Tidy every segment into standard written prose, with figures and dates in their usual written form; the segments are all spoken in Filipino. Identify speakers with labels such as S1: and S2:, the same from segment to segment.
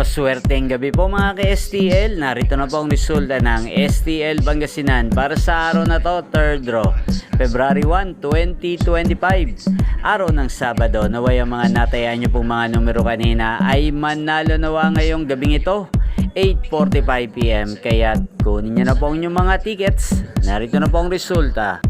S1: Maswerteng gabi po mga ka-STL. Narito na po ang resulta ng STL Pangasinan para sa araw na to, 3rd draw, February 1, 2025. Araw ng Sabado. Naway ang mga natayaan nyo pong mga numero kanina ay manalo nawa ngayong gabing ito, 8:45 PM. Kaya kunin nyo na po ang inyong mga tickets. Narito na po ang resulta.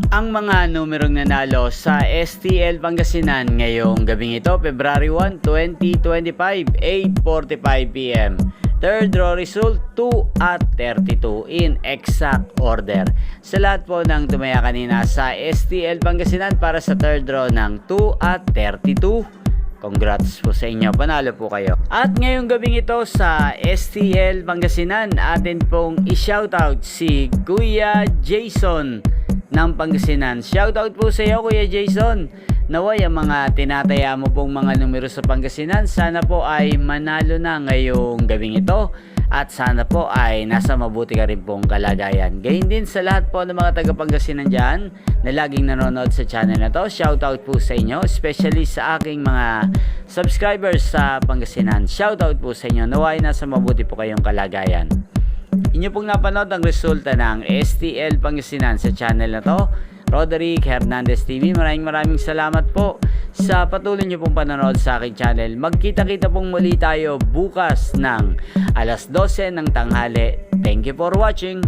S1: Ang mga numerong nanalo sa STL Pangasinan ngayong gabing ito, February 1, 2025, 8:45 PM. Third draw result, 2 at 32 in exact order. Sa lahat po ng tumaya kanina sa STL Pangasinan para sa third draw ng 2 at 32, congrats po sa inyo, panalo po kayo. At ngayong gabing ito sa STL Pangasinan, atin pong i-shoutout si Kuya Jason ng Pangasinan. Shoutout po sa iyo, Kuya Jason. Naway ang mga tinataya mo pong mga numero sa Pangasinan, sana po ay manalo na ngayong gabing ito at sana po ay nasa mabuti ka rin pong kalagayan. Gayun din sa lahat po ng mga taga Pangasinan dyan na laging nanonood sa channel na to. Shoutout po sa inyo, especially sa aking mga subscribers sa Pangasinan. Shoutout po sa inyo. Naway nasa mabuti po kayong kalagayan. Inyo pong napanood ang resulta ng STL Pangasinan sa channel na to, Roderick Hernandez TV. Maraming salamat po sa patuloy nyo pong panonood sa aking channel. Magkita-kita pong muli tayo bukas ng alas 12 ng tanghali. Thank you for watching.